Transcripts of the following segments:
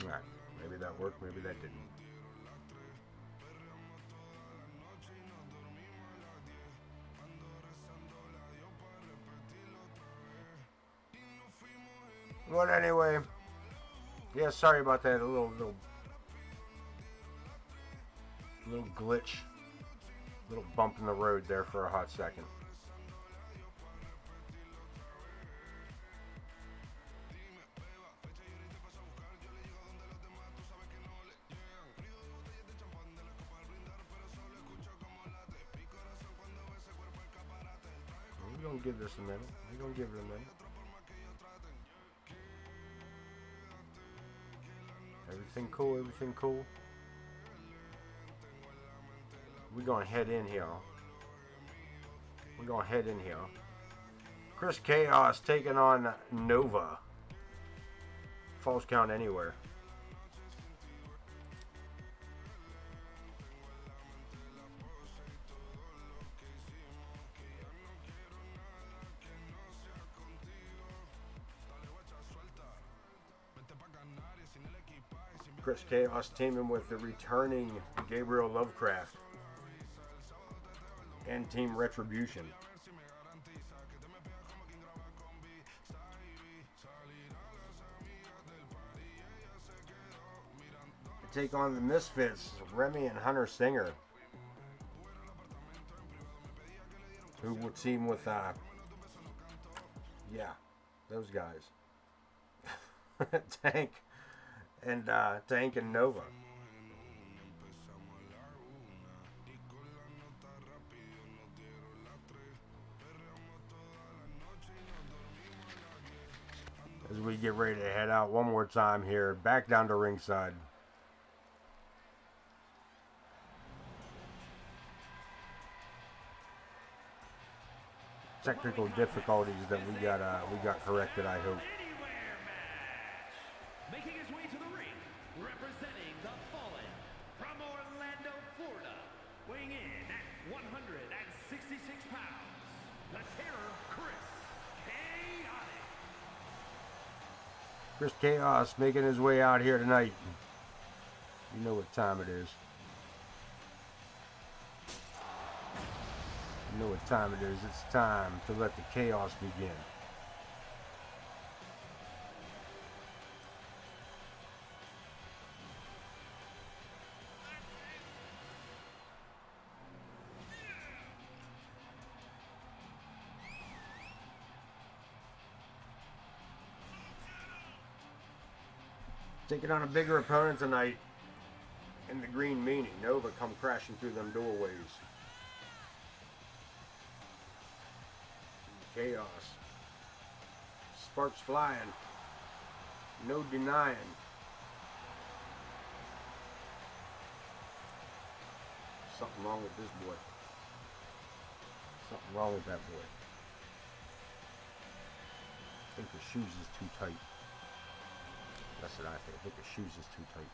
Alright, maybe that worked, maybe that didn't. But anyway, yeah, sorry about that. A little glitch, little bump in the road there for a hot second. We're gonna give this a minute. We're gonna give it a minute. Everything cool, everything cool. We're gonna head in here. We're gonna head in here. Chris Chaos taking on Nova. False count anywhere. Chris Chaos teaming with the returning Gabriel Lovecraft and Team Retribution. They take on the Misfits, Remy and Hunter Singer, who would team with, those guys. Tank and Nova. As we get ready to head out one more time here, back down to ringside. Technical difficulties that we got corrected, I hope. Making his way to the ring, representing the Fallen from Orlando, Florida, weighing in at 166 pounds, the Terror, Chris Chaotic. Chris Chaos making his way out here tonight. You know what time it is. You know what time it is. It's time to let the chaos begin. Taking on a bigger opponent tonight in the Green Meanie. Nova come crashing through them doorways. Chaos. Sparks flying. No denying. Something wrong with this boy. Something wrong with that boy. I think the shoes is too tight. That's what I think. I think the shoes is too tight.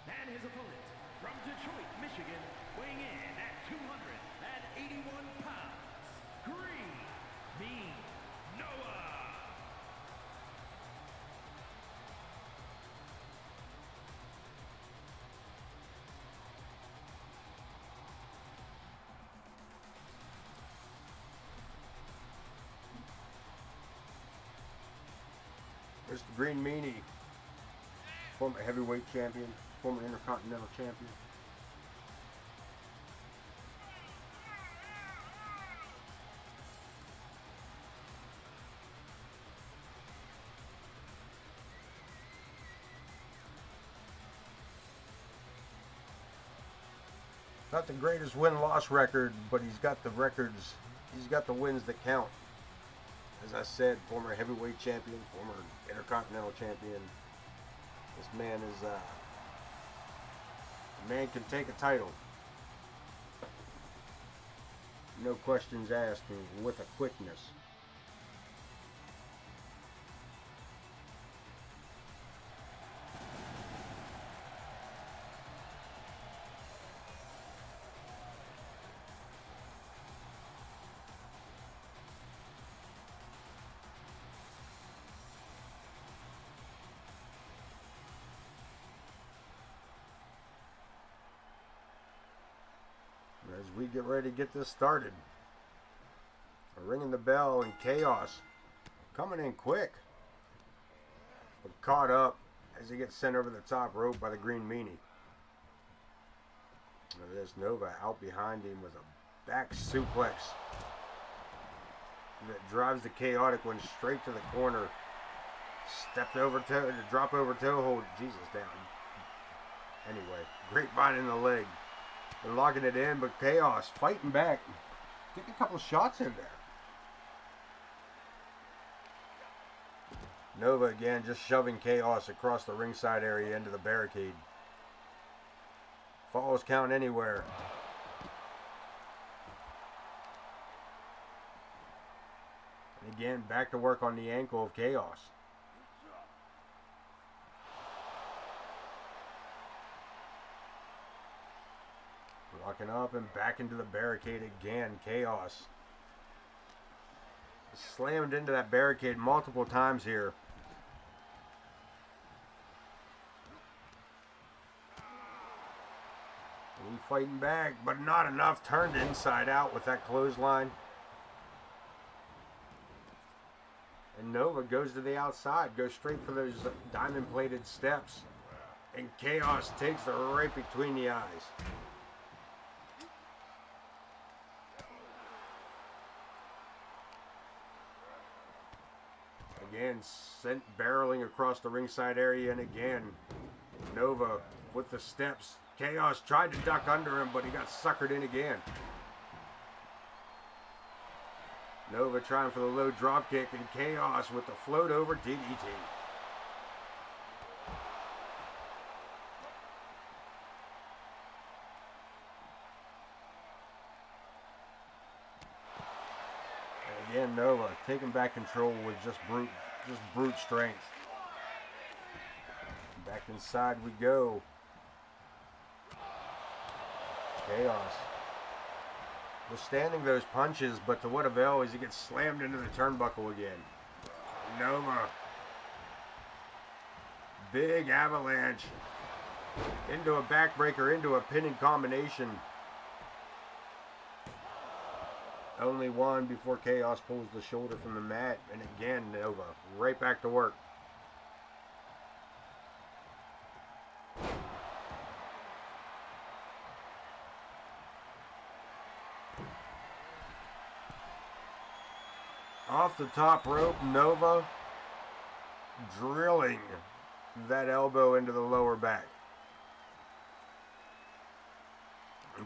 And his opponent from Detroit, Michigan, weighing in at 281 pounds, Green Mean Noah. There's the Green Meanie, former heavyweight champion, former intercontinental champion. Not the greatest win-loss record, but he's got the records, he's got the wins that count. As I said, former heavyweight champion, former intercontinental champion. This man is, a man can take a title. No questions asked, and with a quickness. as we get ready to get this started. Ringing the bell, and Chaos coming in quick, but caught up as he gets sent over the top rope by the Green Meanie. There's Nova out behind him with a back suplex that drives the Chaotic one straight to the corner. Stepped over toe, drop over toe hold. Jesus, down. Anyway, grapevine in the leg. They're locking it in, but Chaos fighting back. Getting a couple shots in there. Nova again just shoving Chaos across the ringside area into the barricade. Falls count anywhere. And again, back to work on the ankle of Chaos. Locking up and back into the barricade again. Chaos slammed into that barricade multiple times here. He fighting back, but not enough. Turned inside out with that clothesline. And Nova goes to the outside, goes straight for those diamond-plated steps. And Chaos takes her right between the eyes. Again, sent barreling across the ringside area, and again, Nova with the steps. Chaos tried to duck under him, but he got suckered in again. Nova trying for the low drop kick, and Chaos with the float over DDT. And again, Nova taking back control with just brute strength. Back inside we go. Chaos withstanding those punches, but to what avail as he gets slammed into the turnbuckle again. Nova. Big avalanche. Into a backbreaker, into a pinning combination. Only one before Chaos pulls the shoulder from the mat. And again, Nova right back to work. Off the top rope, Nova drilling that elbow into the lower back.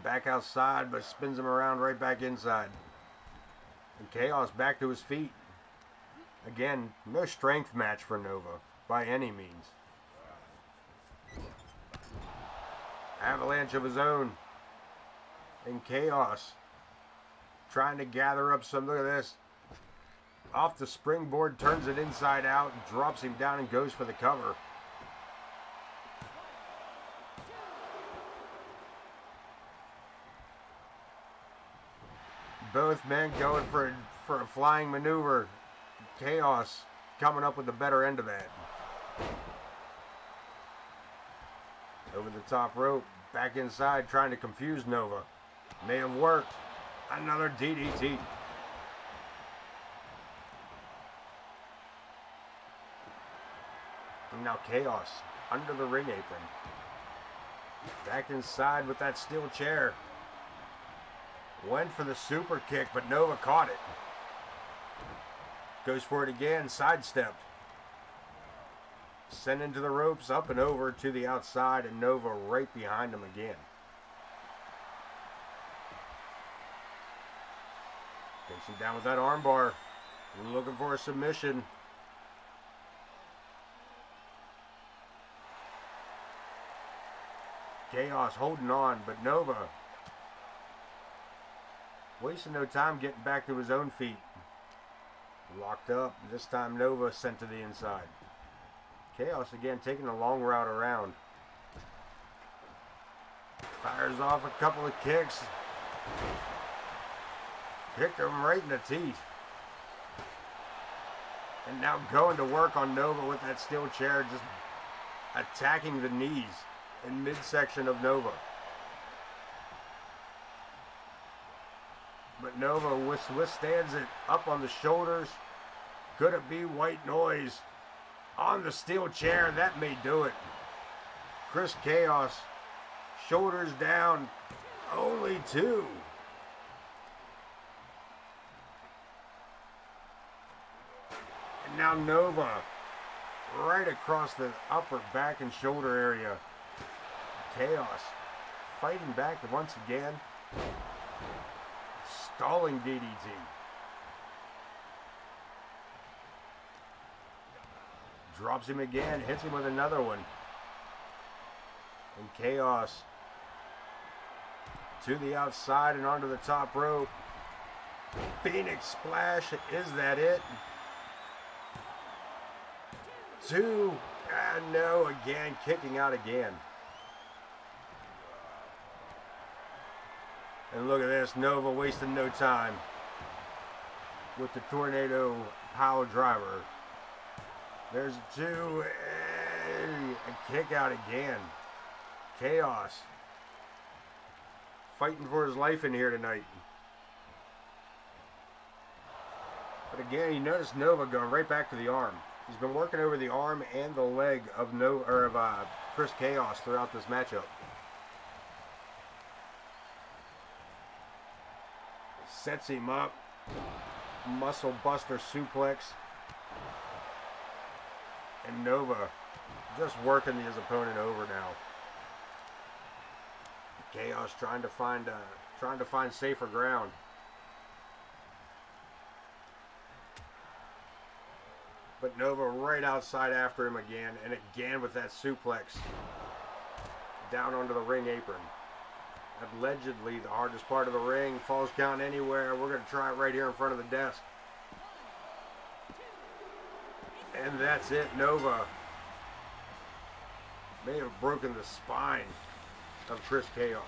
Back outside, but spins him around right back inside. And Chaos back to his feet. Again, no strength match for Nova by any means. Avalanche of his own. And Chaos trying to gather up some, look at this. Off the springboard, turns it inside out, drops him down and goes for the cover. Both men going for a flying maneuver. Chaos coming up with the better end of that. Over the top rope, back inside, trying to confuse Nova. May have worked. Another DDT. And now Chaos under the ring apron. Back inside with that steel chair. Went for the super kick, but Nova caught it. Goes for it again, sidestepped. Sent into the ropes, up and over to the outside, and Nova right behind him again. Takes him down with that armbar. Looking for a submission. Chaos holding on, but Nova wasting no time getting back to his own feet. Locked up. This time Nova sent to the inside. Chaos again taking a long route around. Fires off a couple of kicks. Kicked him right in the teeth. And now going to work on Nova with that steel chair, just attacking the knees in midsection of Nova. But Nova withstands it up on the shoulders. Could it be white noise? On the steel chair, that may do it. Chris Chaos, shoulders down, only 2. And now Nova, right across the upper back and shoulder area. Chaos, fighting back once again. Stalling DDT. Drops him again, hits him with another one. And Chaos to the outside and onto the top rope. Phoenix Splash, is that it? 2, and no, again, kicking out again. And look at this, Nova wasting no time with the tornado pile driver. There's 2, and a kick out again. Chaos fighting for his life in here tonight. But again, you notice Nova going right back to the arm. He's been working over the arm and the leg of Chris Chaos throughout this matchup. Sets him up. Muscle buster suplex. And Nova just working his opponent over now. Chaos trying to find safer ground. But Nova right outside after him again, and again with that suplex down onto the ring apron. Allegedly the hardest part of the ring. Falls count anywhere. We're going to try it right here in front of the desk. And that's it. Nova may have broken the spine of Chris Chaos.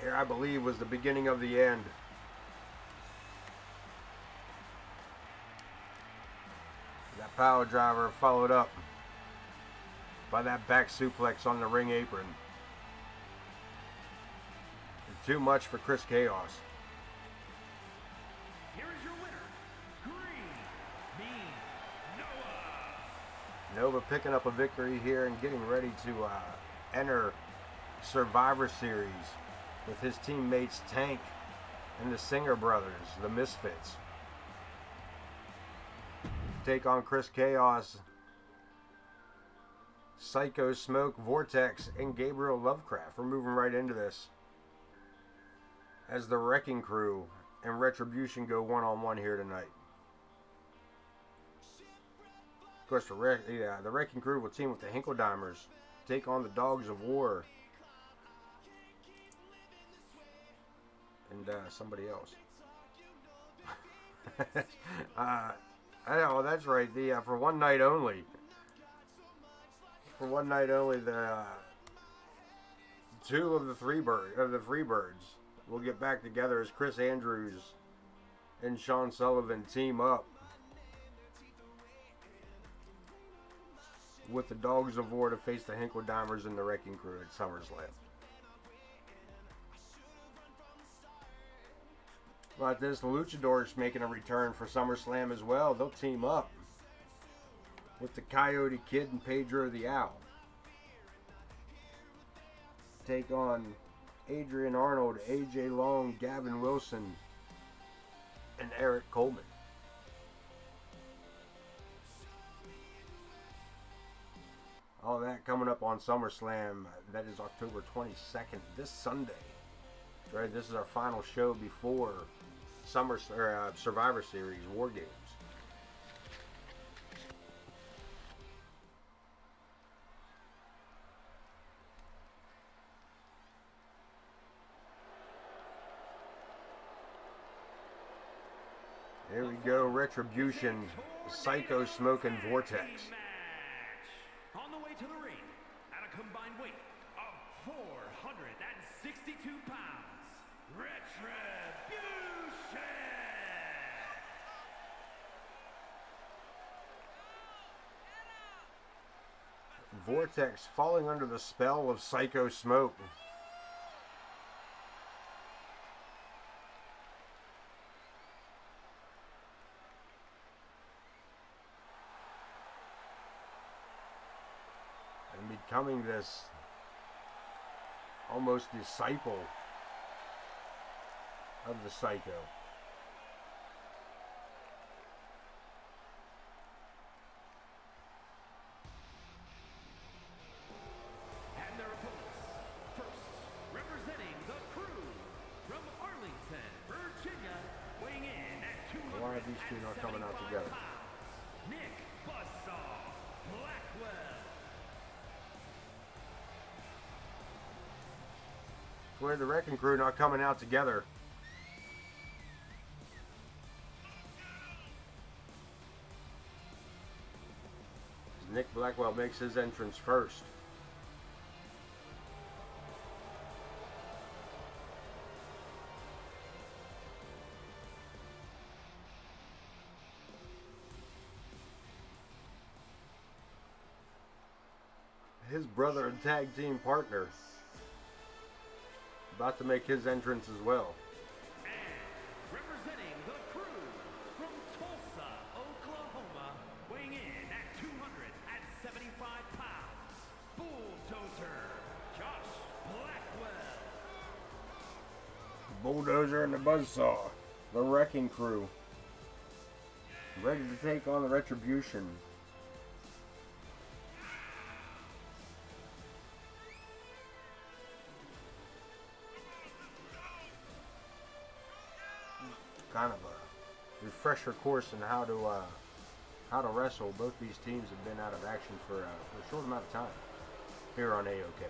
Here, I believe, was the beginning of the end. That power driver followed up by that back suplex on the ring apron. And too much for Chris Chaos. Here is your winner, Green Mean Noah. Nova picking up a victory here and getting ready to enter Survivor Series with his teammates Tank and the Singer Brothers, the Misfits. Take on Chris Chaos, Psycho Smoke, Vortex, and Gabriel Lovecraft. We're moving right into this as the Wrecking Crew and Retribution go one-on-one here tonight. Of course, the Wrecking Crew will team with the Hinkledimers, take on the Dogs of War, and somebody else. I know, that's right. For one night only. For one night only, the 2 of the Freebirds will get back together as Chris Andrews and Sean Sullivan team up with the Dogs of War to face the Hinkledimers and the Wrecking Crew at SummerSlam. Like this, the Luchadors making a return for SummerSlam as well. They'll team up with the Coyote Kid and Pedro the Owl. Take on Adrian Arnold, AJ Long, Gavin Wilson, and Eric Coleman. All that coming up on SummerSlam. That is October 22nd, this Sunday. Right, this is our final show before Survivor Series War Games. Here we go, Retribution, Psycho Smoke and Vortex. On the way to the ring, at a combined weight of 462 pounds, Retribution! Vortex falling under the spell of Psycho Smoke. becoming this almost disciple of the Psycho. And their opponents, first, representing the Crew from Arlington, Virginia, weighing in at 275 Why are these two not coming out together? pounds, Nick Buzzsaw Blackwell. Where the Wrecking Crew not coming out together. Nick Blackwell makes his entrance first. His brother and tag team partner about to make his entrance as well. And representing the Crew from Tulsa, Oklahoma, weighing in at 275 pounds, Bulldozer Josh Blackwell. Bulldozer and the Buzzsaw, the Wrecking Crew, ready to take on the Retribution. Kind of a refresher course in how to wrestle. Both these teams have been out of action for a short amount of time here on AoK.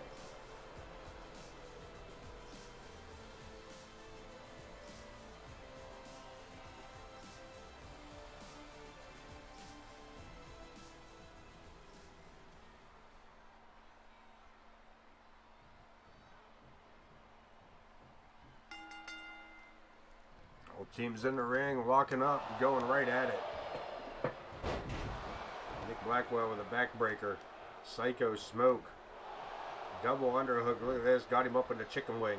Both teams in the ring, locking up, going right at it. Nick Blackwell with a backbreaker. Psycho Smoke. Double underhook. Look at this. Got him up in the chicken wing.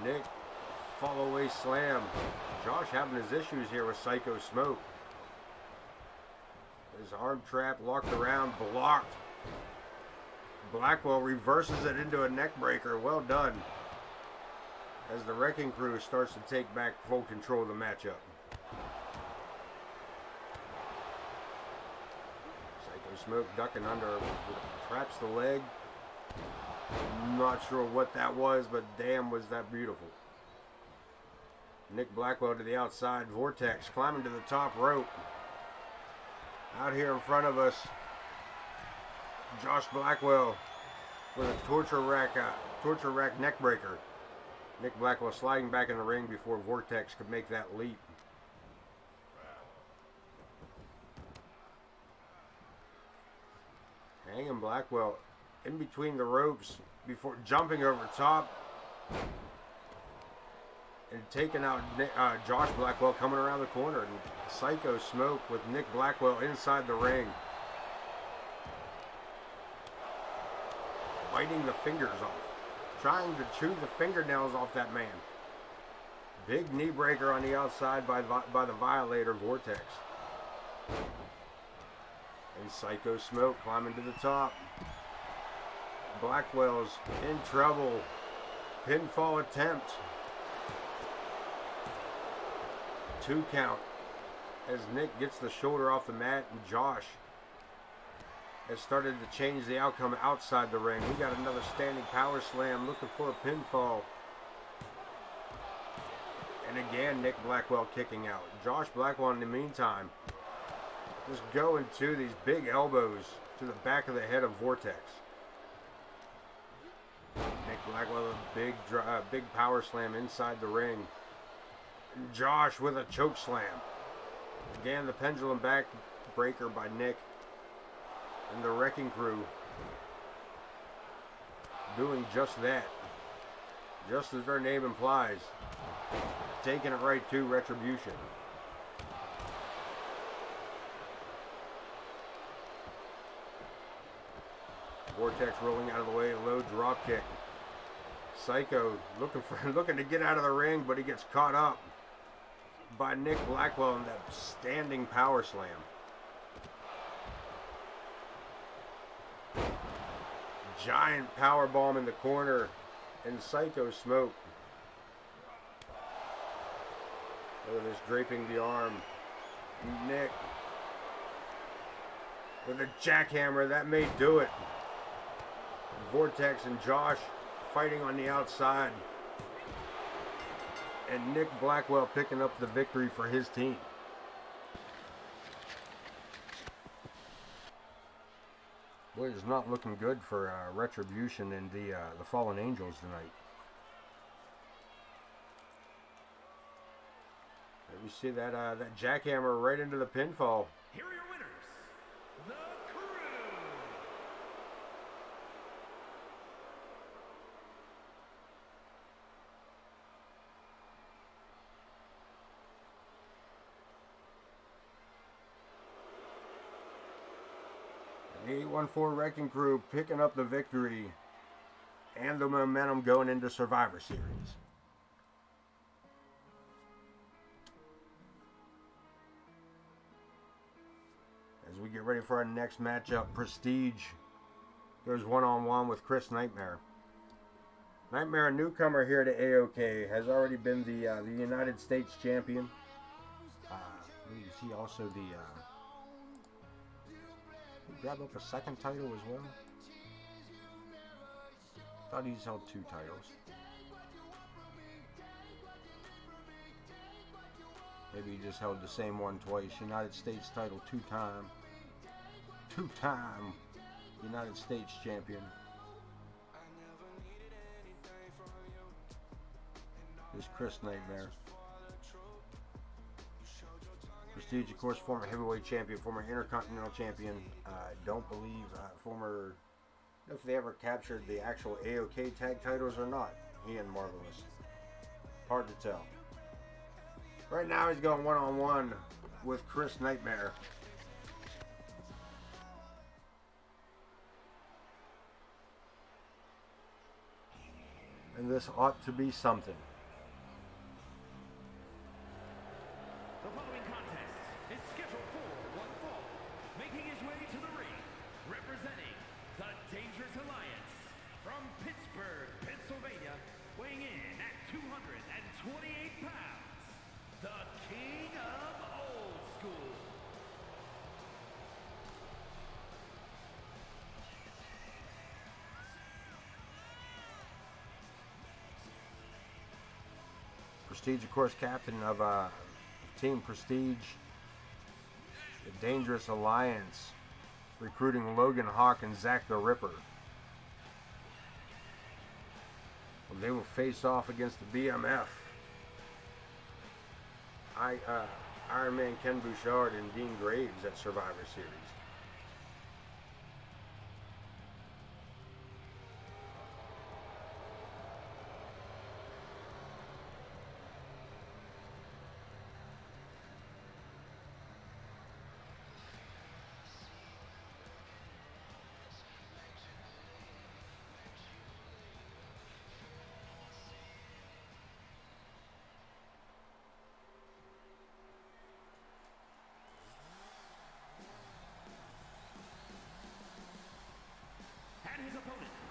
Nick, fall away slam. Josh having his issues here with Psycho Smoke. His arm trap locked around, blocked. Blackwell reverses it into a neck breaker. Well done. As the Wrecking Crew starts to take back full control of the matchup. Psycho Smoke ducking under, traps the leg. Not sure what that was, but damn was that beautiful. Nick Blackwell to the outside. Vortex climbing to the top rope. Out here in front of us, Josh Blackwell with a torture rack neck breaker. Nick Blackwell sliding back in the ring before Vortex could make that leap. Hanging Blackwell in between the ropes before jumping over top and taking out Josh Blackwell coming around the corner. And Psycho Smoke with Nick Blackwell inside the ring. Biting the fingers off. Trying to chew the fingernails off that man. Big knee breaker on the outside by the Violator Vortex. And Psycho Smoke climbing to the top. Blackwell's in trouble. Pinfall attempt. 2 count as Nick gets the shoulder off the mat, and Josh has started to change the outcome outside the ring. We got another standing power slam looking for a pinfall. And again, Nick Blackwell kicking out. Josh Blackwell in the meantime just going to these big elbows to the back of the head of Vortex. Nick Blackwell with a big power slam inside the ring. And Josh with a choke slam. Again, the pendulum back breaker by Nick. And the Wrecking Crew doing just that. Just as their name implies. Taking it right to Retribution. Vortex rolling out of the way, low drop kick. Psycho looking to get out of the ring, but he gets caught up. by Nick Blackwell in that standing power slam. Giant power bomb in the corner, and Saito smoke. Look at this, draping the arm. Nick with a jackhammer, that may do it. Vortex and Josh fighting on the outside. And Nick Blackwell picking up the victory for his team. Boy, it's not looking good for Retribution and the Fallen Angels tonight. You see that that jackhammer right into the pinfall. Here are your winners, the Crew. The 814 Wrecking Crew picking up the victory and the momentum going into Survivor Series. As we get ready for our next matchup, Prestige goes one-on-one with Chris Nightmare. Nightmare, a newcomer here to AoK, has already been the United States champion. Is he also the... he grabbed up a second title as well? Thought he's held 2 titles. Maybe he just held the same one twice. United States title 2-time. 2-time United States champion. This Chris Nightmare. Prestige, of course, former heavyweight champion, former intercontinental champion. Don't believe former... if they ever captured the actual AoK tag titles or not. He and Marvelous. Hard to tell. Right now he's going one-on-one with Chris Nightmare. And this ought to be something. The following contest is scheduled for one fall. Making his way to the ring, representing the Dangerous Alliance from Pittsburgh, Pennsylvania, weighing in at 228 pounds, the King of Old School. Prestige, of course, captain of Team Prestige, the Dangerous Alliance, recruiting Logan, Hawk, and Zakk the Ripper. Well, they will face off against the BMF. Iron Man Ken Bouchard and Dean Graves at Survivor Series.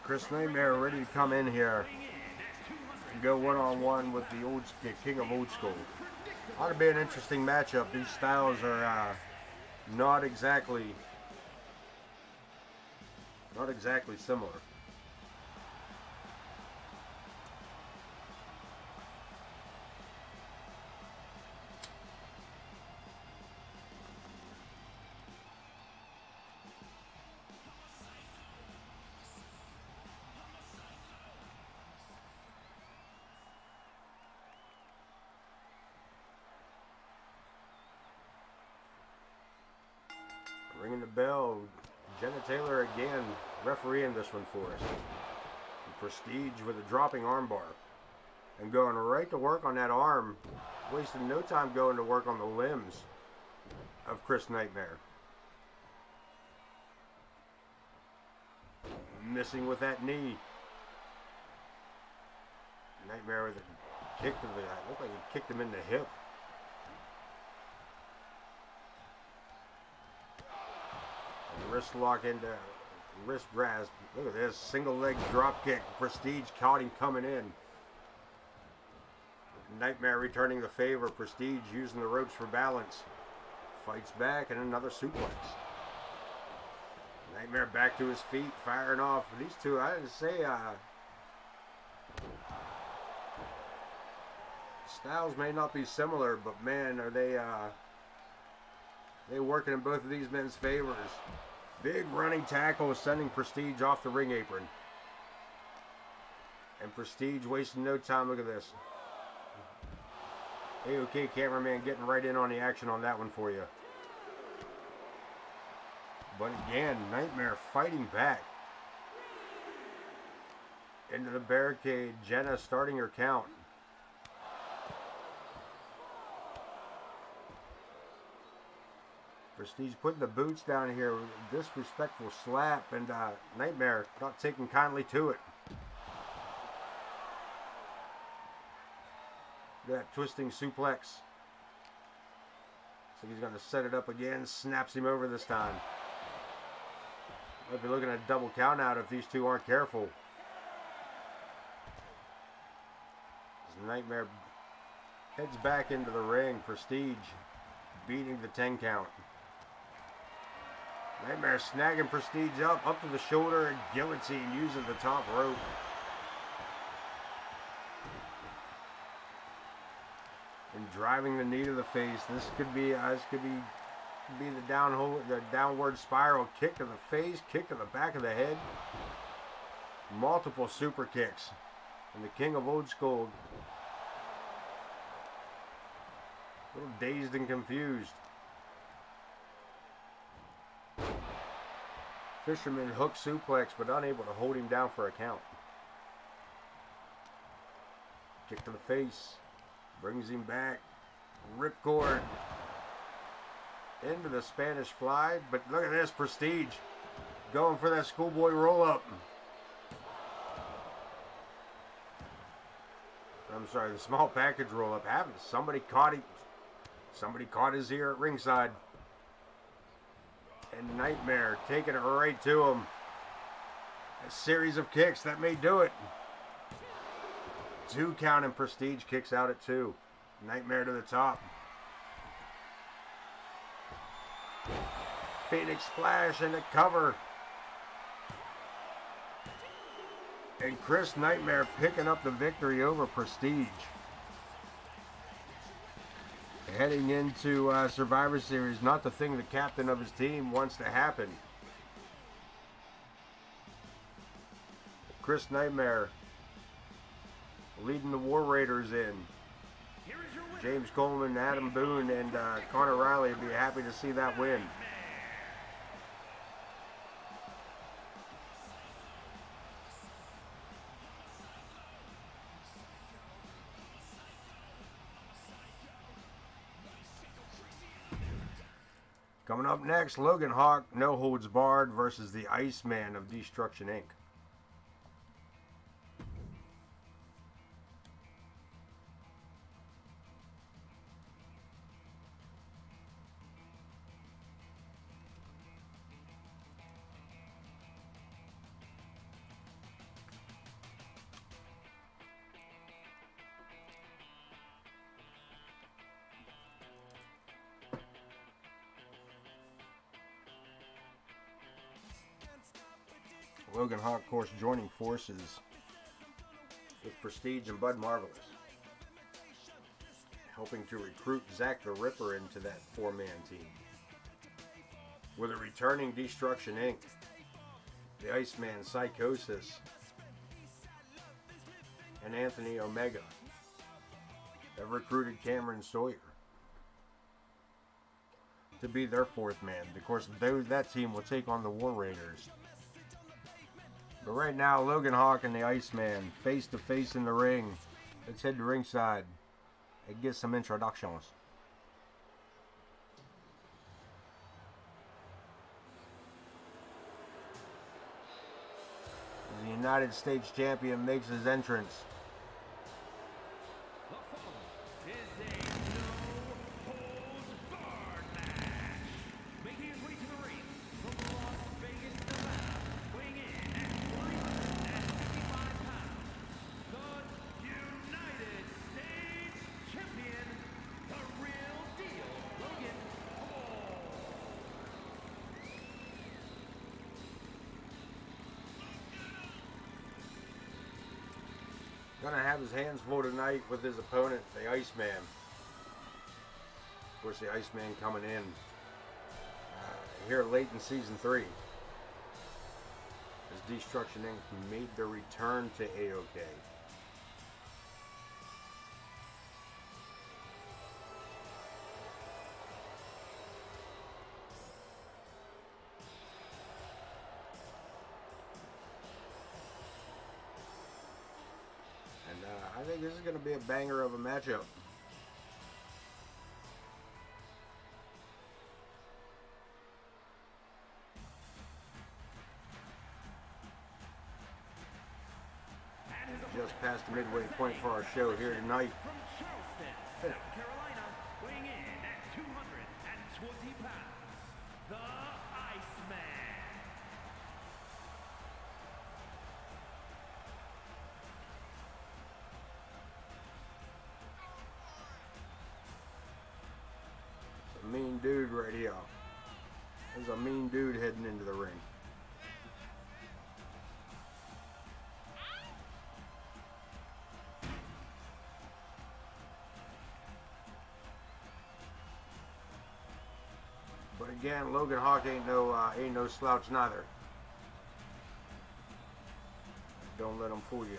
Chris Nightmare ready to come in here and go one-on-one with the King of Old School. Ought to be an interesting matchup. These styles are not exactly similar. Ringing the bell, Jenna Taylor again refereeing this one for us. And Prestige with a dropping armbar. And going right to work on that arm, wasting no time going to work on the limbs of Chris Nightmare. Missing with that knee. Nightmare with a kick to the, looked like he kicked him in the hip. Wrist lock into wrist grasp. Look at this. Single leg drop kick. Prestige caught him coming in. Nightmare returning the favor. Prestige using the ropes for balance. Fights back and another suplex. Nightmare back to his feet, firing off. These two, I didn't say, styles may not be similar, but man, are they working in both of these men's favors. Big running tackle sending Prestige off the ring apron. And Prestige wasting no time. Look at this. AoK cameraman getting right in on the action on that one for you. But again, Nightmare fighting back. Into the barricade. Jenna starting her count. Prestige putting the boots down here. Disrespectful slap. And Nightmare not taking kindly to it. That twisting suplex. So he's going to set it up again. Snaps him over this time. Might be looking at a double count out if these two aren't careful. As Nightmare heads back into the ring. Prestige beating the 10 count. Nightmare snagging Prestige up to the shoulder, and guillotine using the top rope. And driving the knee to the face. This could be the downward spiral. Kick to the face, kick to the back of the head. Multiple super kicks. And the king of old school, a little dazed and confused. Fisherman hook suplex, but unable to hold him down for a count. Kick to the face. Brings him back. Ripcord. Into the Spanish fly. But look at this. Prestige going for that schoolboy roll up. I'm sorry, the small package roll up. Somebody caught him. Somebody caught his ear at ringside. And Nightmare taking it right to him. A series of kicks that may do it. 2 count and Prestige kicks out at 2. Nightmare to the top. Phoenix splash and a cover. And Chris Nightmare picking up the victory over Prestige. Heading into Survivor Series, not the thing the captain of his team wants to happen. Chris Nightmare leading the War Raiders in. James Coleman, Adam Boone, and Connor Riley would be happy to see that win. Coming up next, Logan Hawk, No Holds Barred versus the Iceman of Destruction Inc. Logan Hawk, of course, joining forces with Prestige and Bud Marvelous, helping to recruit Zakk the Ripper into that 4-man team. With a returning Destruction Inc., the Iceman Psychosis, and Anthony Omega have recruited Cameron Sawyer to be their 4th man. Of course, that team will take on the War Raiders. But right now, Logan Hawk and the Iceman face to face in the ring. Let's head to ringside and get some introductions. The United States champion makes his entrance. gonna have his hands full tonight with his opponent, the Iceman. Of course, the Iceman coming in here late in Season 3. As Destruction Inc. made their return to AoK. And I think this is going to be a banger of a matchup. Just past the midway point for our show here tonight. From Charleston, South Carolina, weighing in at 220 pounds, the Iceman. It's a mean dude right here. There's a mean dude heading into the ring. But again, Logan Hawk ain't no slouch neither. Don't let him fool you.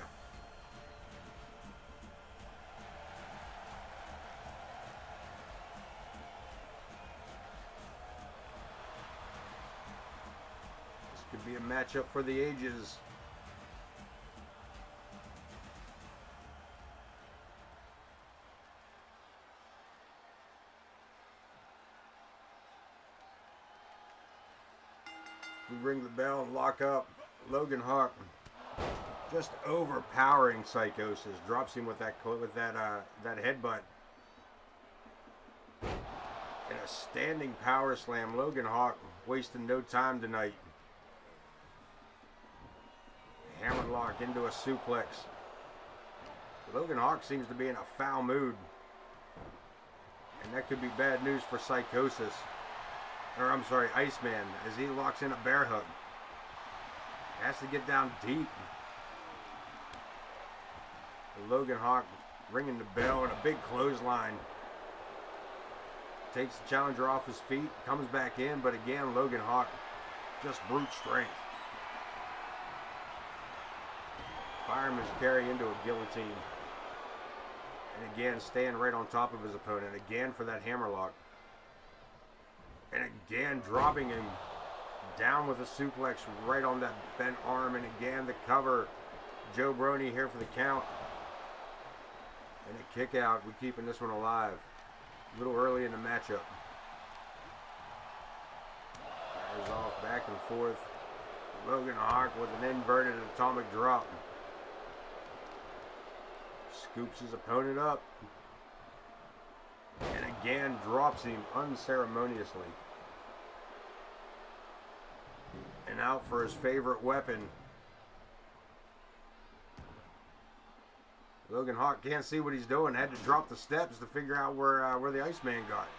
This could be a matchup for the ages. We ring the bell and lock up. Logan Hawk just overpowering Psychosis. Drops him with that headbutt. And a standing power slam. Logan Hawk wasting no time tonight. Hammerlock into a suplex. Logan Hawk seems to be in a foul mood. And that could be bad news for Psychosis. Or I'm sorry, Iceman, as he locks in a bear hug. Has to get down deep. Logan Hawk ringing the bell and a big clothesline. Takes the challenger off his feet, comes back in, but again, Logan Hawk, just brute strength. Fireman's carry into a guillotine. And again, staying right on top of his opponent. Again for that hammerlock. And again, dropping him down with a suplex right on that bent arm. And again, the cover. Joe Brony here for the count. And a kick out. We're keeping this one alive. A little early in the matchup. Fires off back and forth. Logan Hawk with an inverted atomic drop. Scoops his opponent up. And again drops him unceremoniously. And out for his favorite weapon. Logan Hawk can't see what he's doing. Had to drop the steps to figure out where the Iceman got.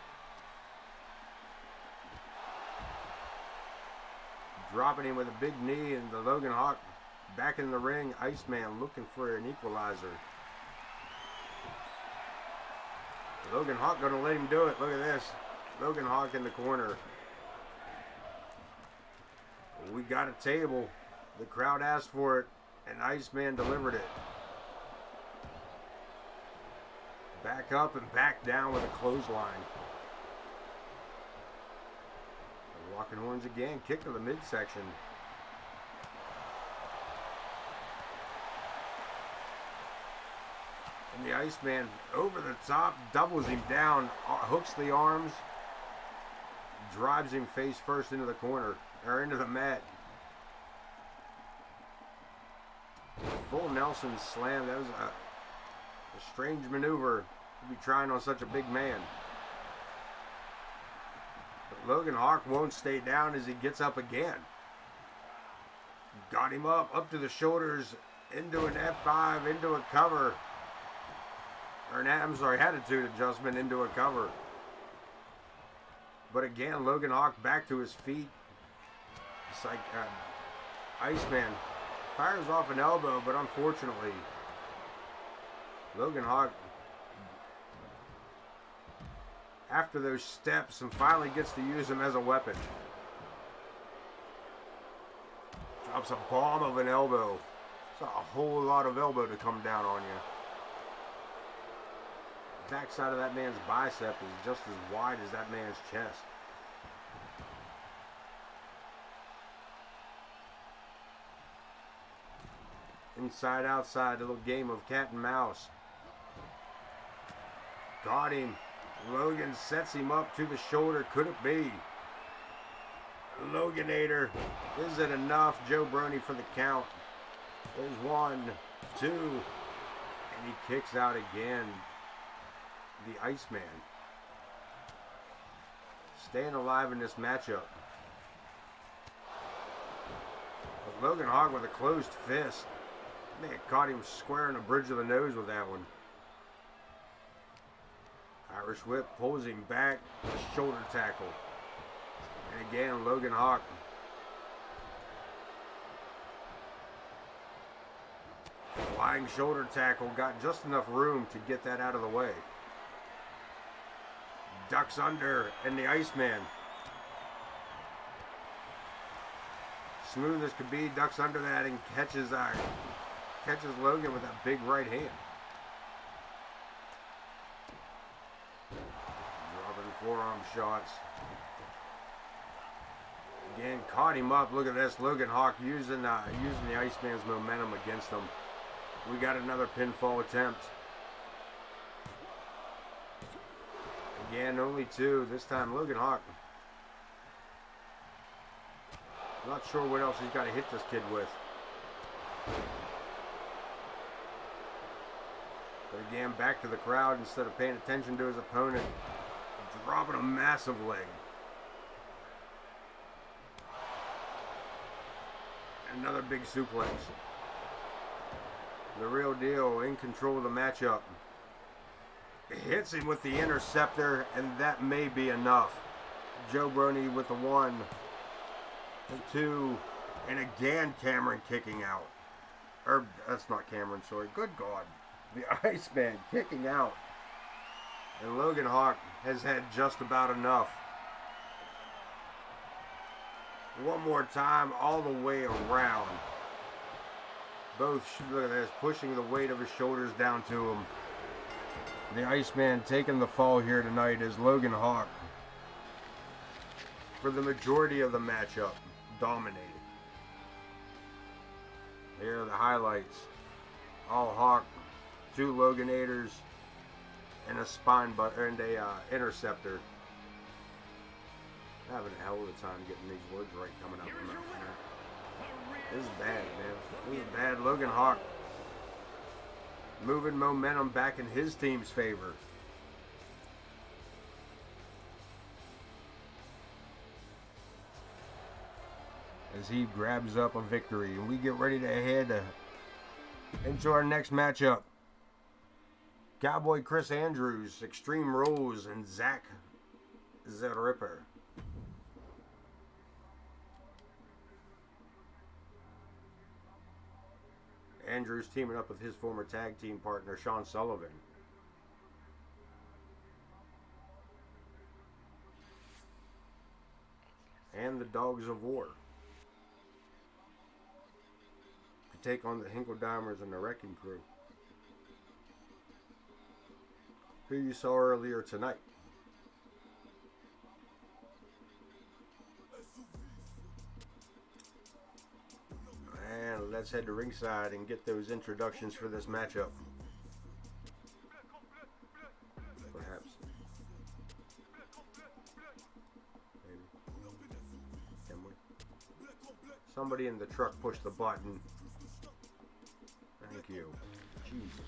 Dropping him with a big knee, and the Logan Hawk back in the ring. Iceman looking for an equalizer. Logan Hawk gonna let him do it. Look at this. Logan Hawk in the corner. We got a table. The crowd asked for it, and Iceman delivered it. Back up and back down with a clothesline. Rocking horns again. Kick to the midsection. And the Iceman over the top, doubles him down, hooks the arms, drives him face first into the corner, or into the mat. Full Nelson slam. That was a strange maneuver to be trying on such a big man. But Logan Hawk won't stay down as he gets up again. Got him up to the shoulders, into an F5, into a cover. Or attitude adjustment into a cover. But again, Logan Hawk back to his feet. It's like Iceman fires off an elbow, but unfortunately, Logan Hawk, after those steps, and finally gets to use them as a weapon. Drops a bomb of an elbow. It's a whole lot of elbow to come down on you. The backside of that man's bicep is just as wide as that man's chest. Inside, outside, a little game of cat and mouse. Got him. Logan sets him up to the shoulder. Could it be? Loganator. Is it enough? Joe Brony for the count. There's 1, 2. And he kicks out again. The Iceman. Staying alive in this matchup. But Logan Hawk with a closed fist. Man, caught him square in the bridge of the nose with that one. Irish whip pulls him back. Shoulder tackle. And again, Logan Hawk. Flying shoulder tackle. Got just enough room to get that out of the way. Ducks under. And the Iceman. Smooth as could be. Ducks under that and catches Logan with that big right hand. Dropping forearm shots. Again, caught him up. Look at this. Logan Hawk using the Iceman's momentum against him. We got another pinfall attempt. Again, only 2. This time, Logan Hawk. Not sure what else he's got to hit this kid with. But again, back to the crowd instead of paying attention to his opponent. Dropping a massive leg. Another big suplex. The real deal, in control of the matchup. Hits him with the interceptor, and that may be enough. Joe Brony with the 1, and 2, and again Cameron kicking out. Or, that's not Cameron, sorry. Good God. The Iceman kicking out. And Logan Hawk has had just about enough. One more time, all the way around. Both, look at this, pushing the weight of his shoulders down to him. The Iceman taking the fall here tonight is Logan Hawk. For the majority of the matchup, dominating. Here are the highlights. All Hawk, 2 Loganators, and a interceptor. I'm having a hell of a time getting these words right coming out of my mouth. This is bad, man. This is bad. Logan Hawk moving momentum back in his team's favor. As he grabs up a victory, and we get ready to head into our next matchup. Cowboy Chris Andrews, Extreme Rules, and Zakk the Ripper. Andrews teaming up with his former tag team partner, Sean Sullivan. And the Dogs of War. To take on the Hinkle-Dimers and the Wrecking Crew, who you saw earlier tonight. And let's head to ringside and get those introductions for this matchup. Perhaps. Maybe. Can we? Somebody in the truck pushed the button. Thank you. Jesus.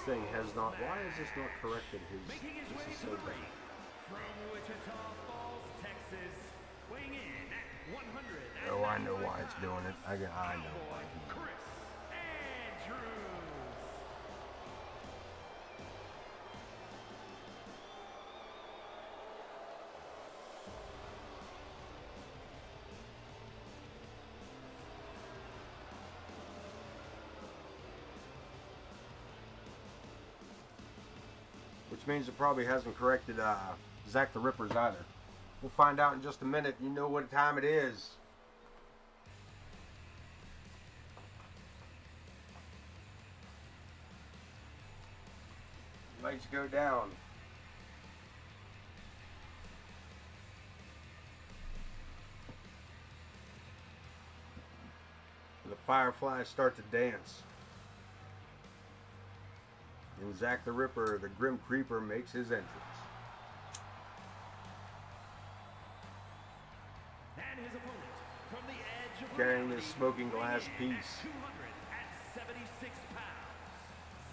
Thing has not. Why is this not corrected? This is so bad. From Wichita Falls, Texas, weighing in at 100. Oh, I know why it's doing it. I know why. Chris Andrews. means it probably hasn't corrected Zakk the Ripper's either. We'll find out in just a minute. You know what time it is. Lights go down. The fireflies start to dance. And Zakk the Ripper, the Grim Creeper, makes his entrance. And his opponent from the edge of Carrying his smoking glass piece. 276 pounds,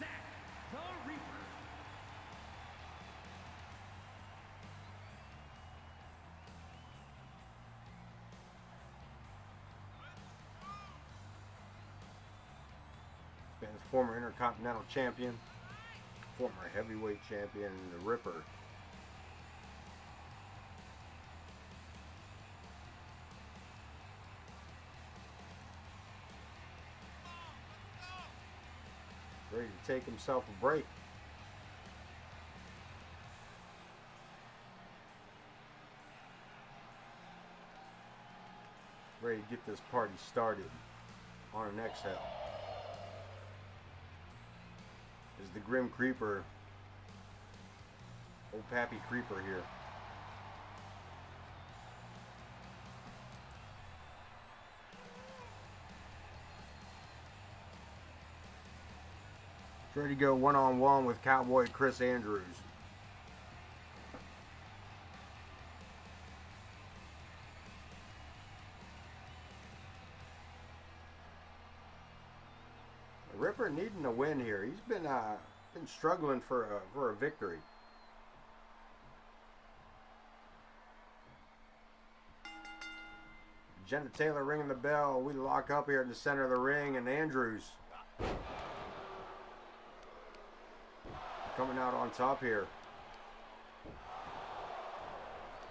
Zakk the Reaper. Been former Intercontinental Champion, former Heavyweight Champion, the Ripper. Ready to take himself a break. Ready to get this party started on an exhale. Is the Grim Creeper, old Pappy Creeper here. Ready to go one-on-one with Cowboy Chris Andrews. The Ripper needing a win here. He's been struggling for a victory. Jenna Taylor ringing the bell. We lock up here in the center of the ring, and Andrews coming out on top here.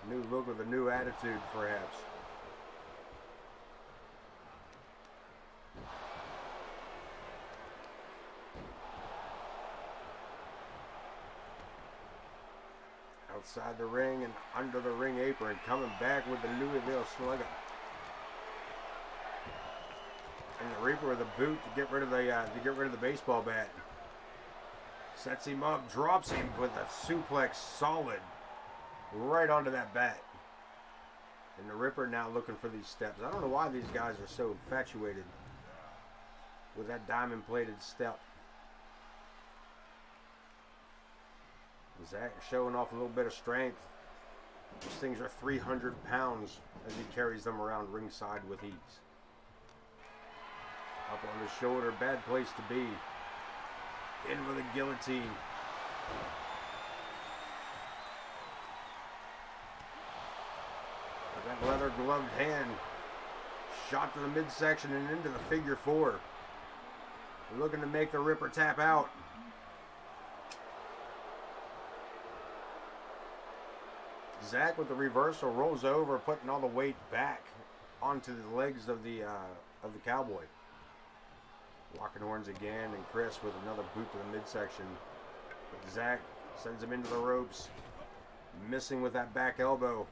New look with a new attitude, perhaps. Outside the ring and under the ring apron, coming back with the Louisville Slugger. And the Reaper with a boot to get rid of the baseball bat. Sets him up, drops him with a suplex solid right onto that bat. And the Ripper now looking for these steps. I don't know why these guys are so infatuated with that diamond-plated step. Zakk showing off a little bit of strength. These things are 300 pounds as he carries them around ringside with ease. Up on his shoulder, bad place to be. In with a guillotine. That leather gloved hand. Shot to the midsection and into the figure four. Looking to make the Ripper tap out. Zakk with the reversal rolls over, putting all the weight back onto the legs of the Cowboy. Locking horns again, and Chris with another boot to the midsection. But Zakk sends him into the ropes, missing with that back elbow.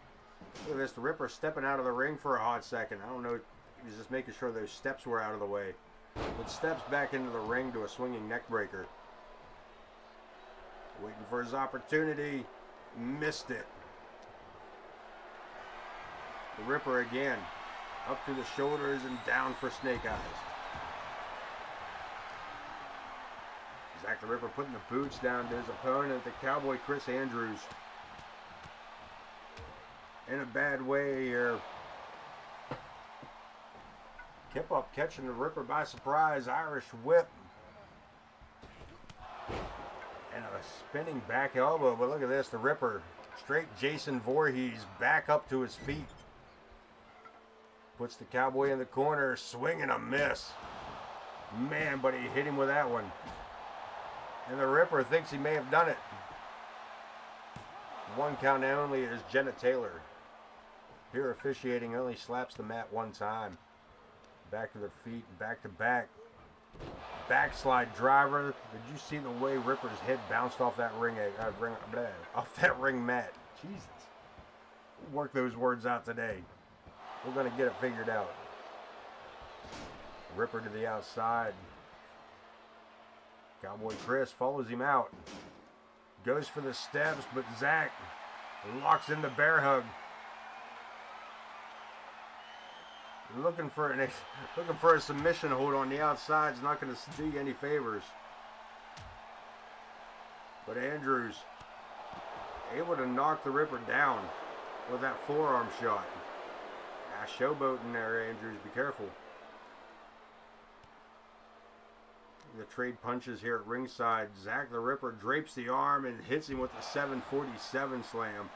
Look at this, the Ripper stepping out of the ring for a hot second. I don't know, he was just making sure those steps were out of the way. But steps back into the ring to a swinging neck breaker. Waiting for his opportunity, missed it. The Ripper again, up to the shoulders and down for Snake Eyes. Zakk the Ripper putting the boots down to his opponent, the Cowboy Chris Andrews. In a bad way here. Kip up catching the Ripper by surprise, Irish whip. And a spinning back elbow, but look at this, the Ripper, straight Jason Voorhees, back up to his feet. Puts the Cowboy in the corner, swing and a miss. Man, but he hit him with that one. And the Ripper thinks he may have done it. One count only is Jenna Taylor. Here officiating only slaps the mat one time. Back to their feet, back to back. backslide driver. Did you see the way Ripper's head bounced off that off that ring mat? Jesus. Work those words out today. We're going to get it figured out. Ripper to the outside. Cowboy Chris follows him out. Goes for the steps, but Zakk locks in the bear hug. Looking for a submission hold on the outside is not going to do you any favors. But Andrews able to knock the Ripper down with that forearm shot. Showboating there, Andrews. Be careful. The trade punches here at ringside. Zakk the Ripper drapes the arm and hits him with the 747 slam.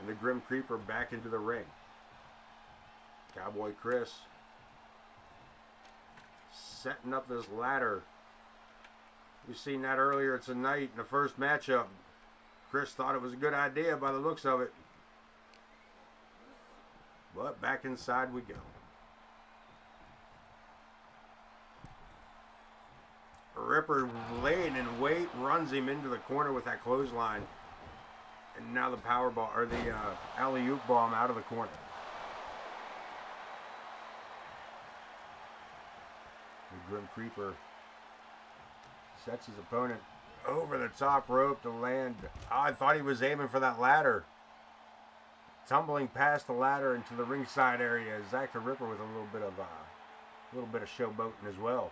And the Grim Creeper back into the ring. Cowboy Chris setting up this ladder. We've seen that earlier tonight in the first matchup. Chris thought it was a good idea by the looks of it. But back inside we go. Ripper laying in wait, runs him into the corner with that clothesline. And now the power ball, or the alley-oop bomb out of the corner. The Grim Creeper sets his opponent over the top rope to land. Oh, I thought he was aiming for that ladder. Tumbling past the ladder into the ringside area. Zakk the Ripper with a little bit of showboating as well.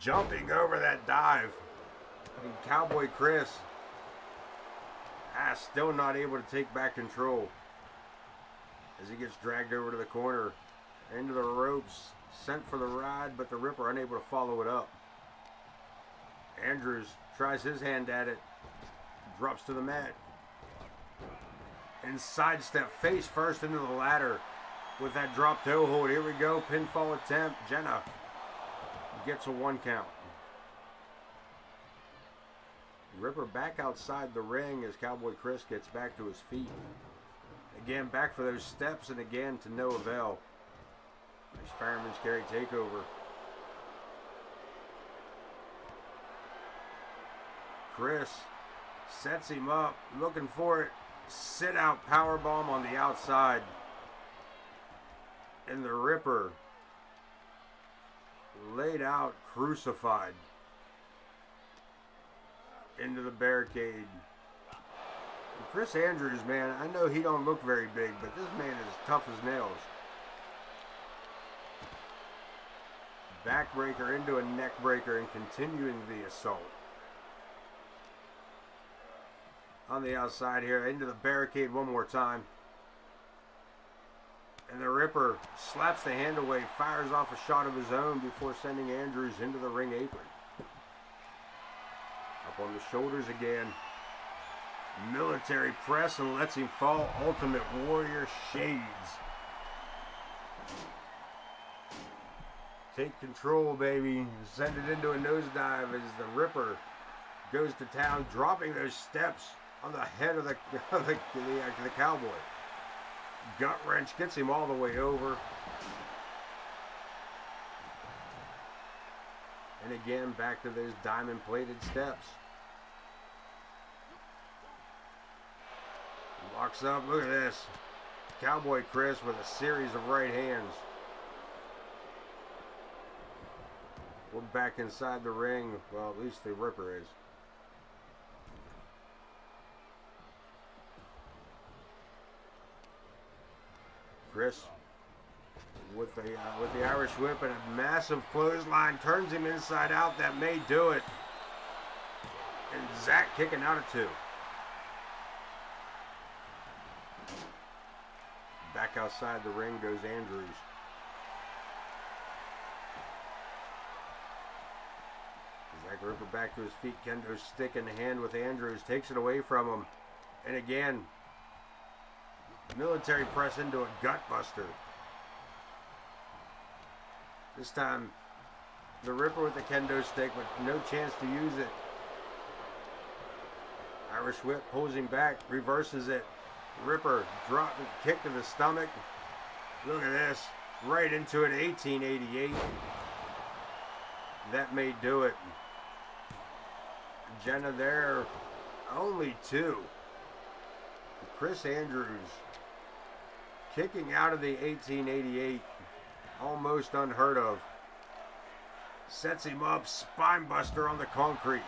Jumping over that dive. And Cowboy Chris still not able to take back control as he gets dragged over to the corner, into the ropes, sent for the ride, but the Ripper unable to follow it up. Andrews tries his hand at it, drops to the mat, and sidestep face first into the ladder with that drop toe hold. Here we go, pinfall attempt. Jenna gets a 1 count. Ripper back outside the ring as Cowboy Chris gets back to his feet. Again, back for those steps, and again to no avail. Nice fireman's carry takeover. Chris sets him up, looking for it. Sit out powerbomb on the outside. And the Ripper laid out, crucified into the barricade. And Chris Andrews, man, I know he don't look very big, but this man is tough as nails. Backbreaker into a neck breaker and continuing the assault. On the outside here, into the barricade one more time. And the Ripper slaps the hand away, fires off a shot of his own before sending Andrews into the ring apron. Up on the shoulders again. Military press and lets him fall. Ultimate Warrior shades. Take control, baby. Send it into a nosedive as the Ripper goes to town, dropping those steps on the head of the Cowboy. Gut wrench gets him all the way over. And again, back to those diamond plated steps. Locks up, look at this. Cowboy Chris with a series of right hands. We're back inside the ring. Well, at least the Ripper is. Chris with the Irish whip and a massive clothesline turns him inside out. That may do it. And Zakk kicking out at 2. Back outside the ring goes Andrews. Zakk Ripper back to his feet. Kendo stick in hand with Andrews. Takes it away from him. And again, military press into a gut buster. This time, the Ripper with the kendo stick, but no chance to use it. Irish whip pulls him back, reverses it. Ripper drop, kick to the stomach. Look at this. right into an 1888. That may do it. Jenna there, only 2. Chris Andrews kicking out of the 1888, almost unheard of. Sets him up, spine buster on the concrete.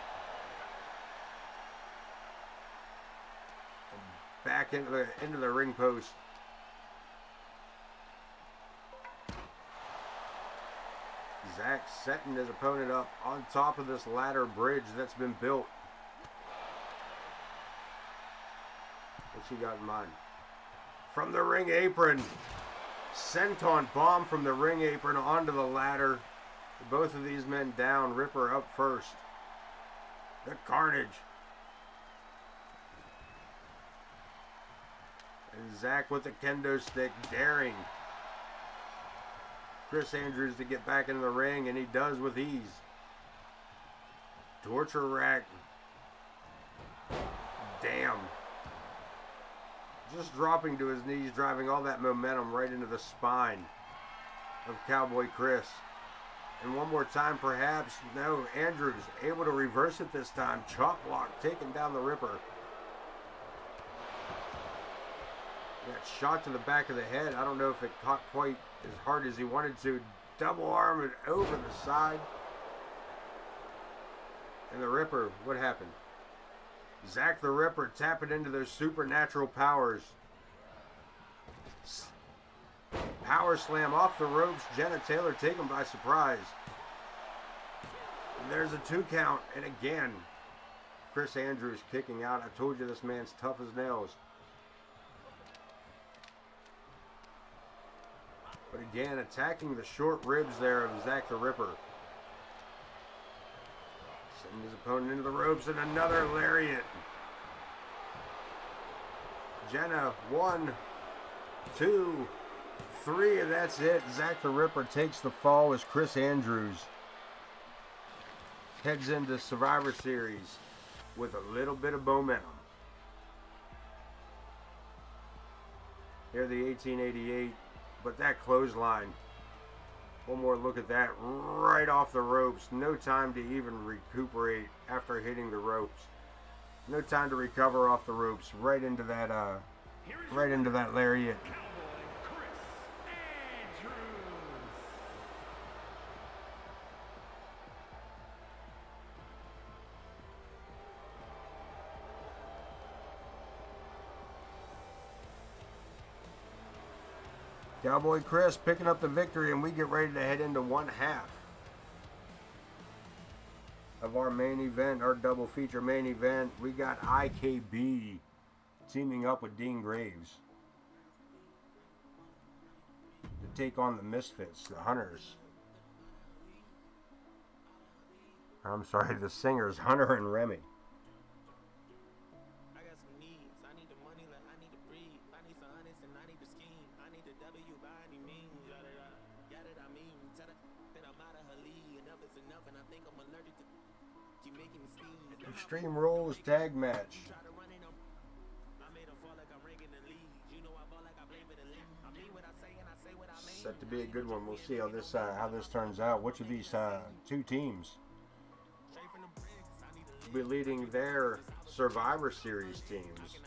Back into the ring post. Zakk setting his opponent up on top of this ladder bridge that's been built. What's he got in mind? From the ring apron. Senton bomb from the ring apron onto the ladder. Both of these men down. Ripper up first. The Carnage. And Zakk with the kendo stick, daring Chris Andrews to get back into the ring, and he does with ease. Torture rack. Damn. Just dropping to his knees, driving all that momentum right into the spine of Cowboy Chris. And one more time, perhaps. No, Andrews able to reverse it this time. Chop block taking down the Ripper. Got shot to the back of the head. I don't know if it caught quite as hard as he wanted to. Double arm it over the side. And the Ripper, what happened? Zakk the Ripper tapping into those supernatural powers. Power slam off the ropes. Jenna Taylor taken by surprise. And there's a 2 count. And again, Chris Andrews kicking out. I told you this man's tough as nails. But again, attacking the short ribs there of Zakk the Ripper. Sending his opponent into the ropes, and another lariat. Jenna, 1, 2, 3, and that's it. Zakk the Ripper takes the fall as Chris Andrews heads into Survivor Series with a little bit of momentum. Here the 1888. But that clothesline, one more look at that, right off the ropes. No time to even recuperate after hitting the ropes. No time to recover off the ropes. Right into that lariat. Cowboy Chris picking up the victory, and we get ready to head into one half of our main event, our double feature main event. We got IKB teaming up with Dean Graves to take on the Misfits, the Hunters. I'm sorry, the Singers, Hunter and Remy. Extreme Rules tag match. Set to be a good one. We'll see how this turns out. Which of these 2 teams will be leading their Survivor Series teams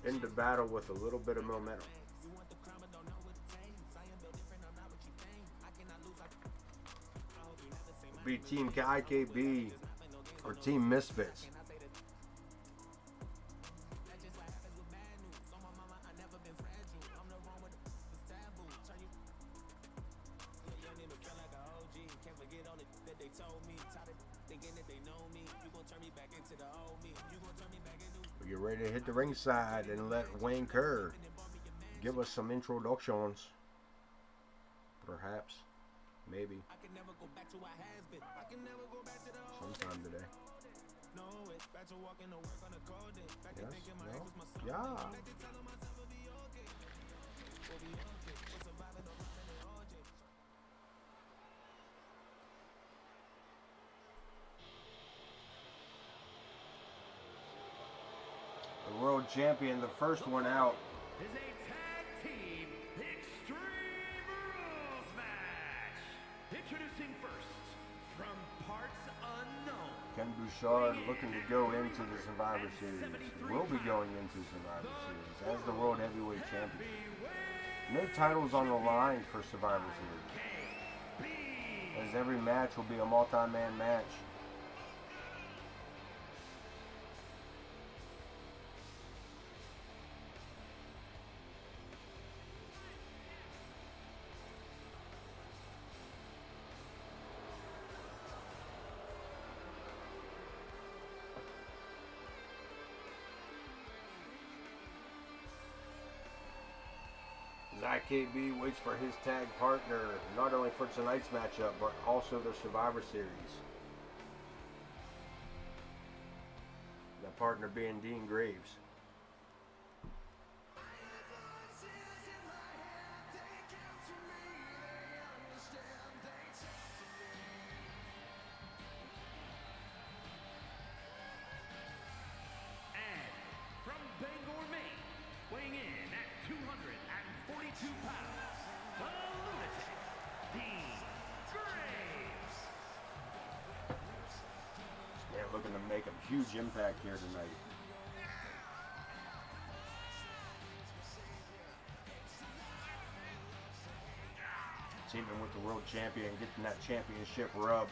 into battle with a little bit of momentum. Be Team IKB or Team Misfits. We get ready to hit the ringside and let Wayne Kerr give us some introductions. Perhaps. Maybe. Sometime today. Yes? No? Yeah. The world champion, the first one out. Is a tag team Extreme Ken Bouchard looking to go into the Survivor Series. Will be going into Survivor Series as the World Heavyweight Champion. No titles on the line for Survivor Series, as every match will be a multi-man match. Zakk KB waits for his tag partner, not only for tonight's matchup, but also the Survivor Series. That partner being Dean Graves. Looking to make a huge impact here tonight. Teaming with the world champion, getting that championship rub.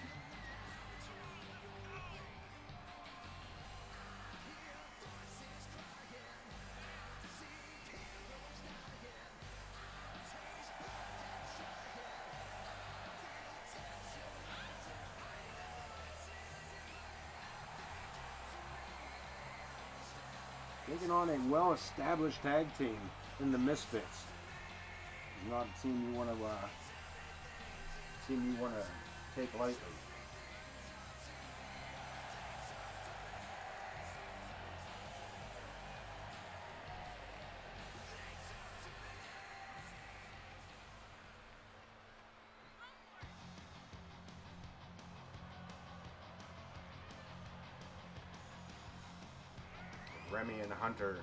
Taking on a well-established tag team in the Misfits. It's not a team you want to take lightly. Remy and Hunter,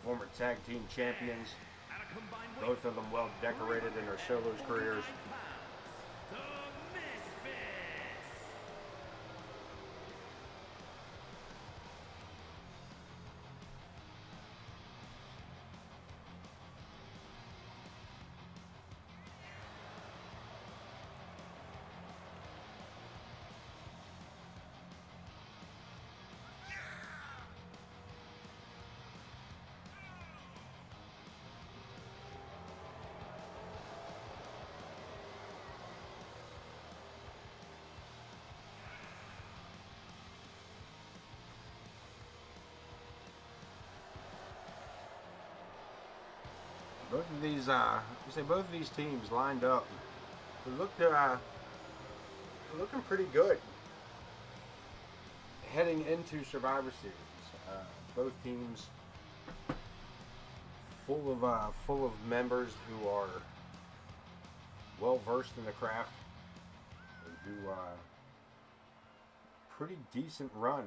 former tag team champions, both of them well decorated in their solos careers. Both of these teams lined up. They looked looking pretty good heading into Survivor Series. Both teams full of members who are well versed in the craft and do pretty decent run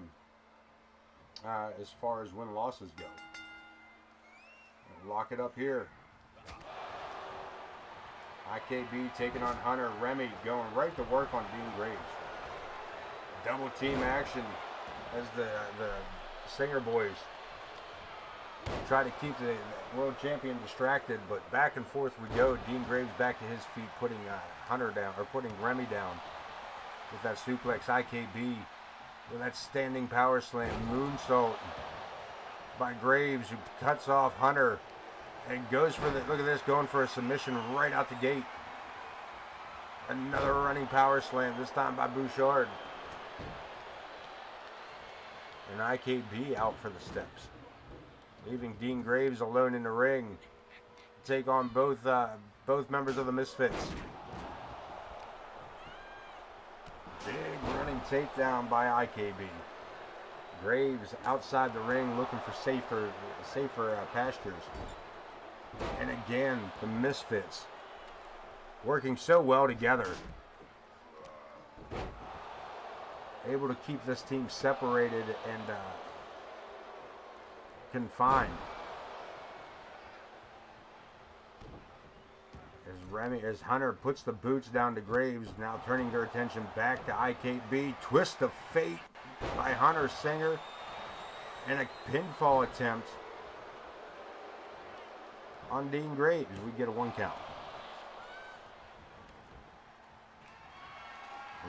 as far as win losses go. Lock it up here. IKB taking on Hunter. Remy going right to work on Dean Graves. Double team action as the Singer boys try to keep the world champion distracted, but back and forth we go. Dean Graves back to his feet, putting Hunter down, or putting Remy down with that suplex. IKB with that standing power slam, moonsault by Graves, who cuts off Hunter. And goes for the, look at this, going for a submission right out the gate. Another running power slam, this time by Bouchard. And IKB out for the steps, leaving Dean Graves alone in the ring to take on both members of the Misfits. Big running takedown by IKB. Graves outside the ring looking for safer pastures. And again, the Misfits working so well together. Able to keep this team separated and confined. As As Hunter puts the boots down to Graves, now turning their attention back to IKB. Twist of fate by Hunter Singer, and a pinfall attempt on Dean Graves. We get a 1 count.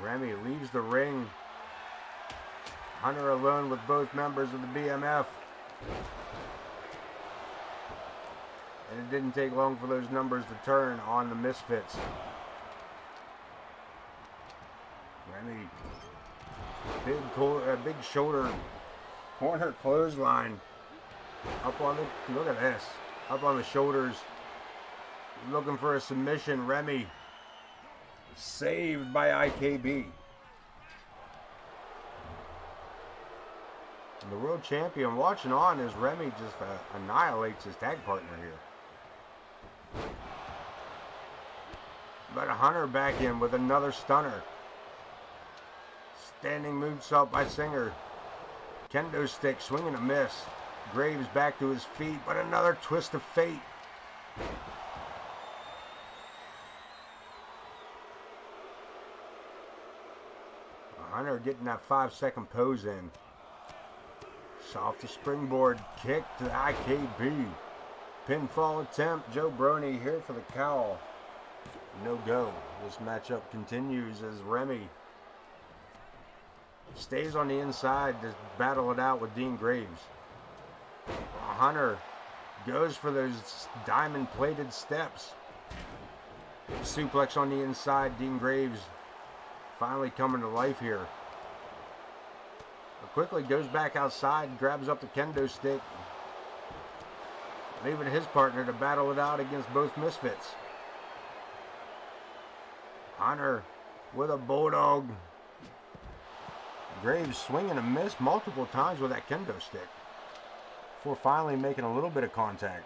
Remy leaves the ring. Hunter alone with both members of the BMF. And it didn't take long for those numbers to turn on the Misfits. Remy, big shoulder corner clothesline. Up on the, look at this. Up on the shoulders. Looking for a submission. Remy saved by IKB. And the world champion watching on as Remy just annihilates his tag partner here. But a Hunter back in with another stunner. Standing moonsault by Singer. Kendo stick, swing and a miss. Graves back to his feet, but another twist of fate. Hunter getting that 5-second pose in. Soft to springboard kick to IKB. Pinfall attempt. Joe Brony here for the cowl. No go. This matchup continues as Remy stays on the inside to battle it out with Dean Graves. Hunter goes for those diamond-plated steps. Suplex on the inside. Dean Graves finally coming to life here. But quickly goes back outside, grabs up the kendo stick, leaving his partner to battle it out against both Misfits. Hunter with a bulldog. Graves swinging a miss multiple times with that kendo stick before finally making a little bit of contact.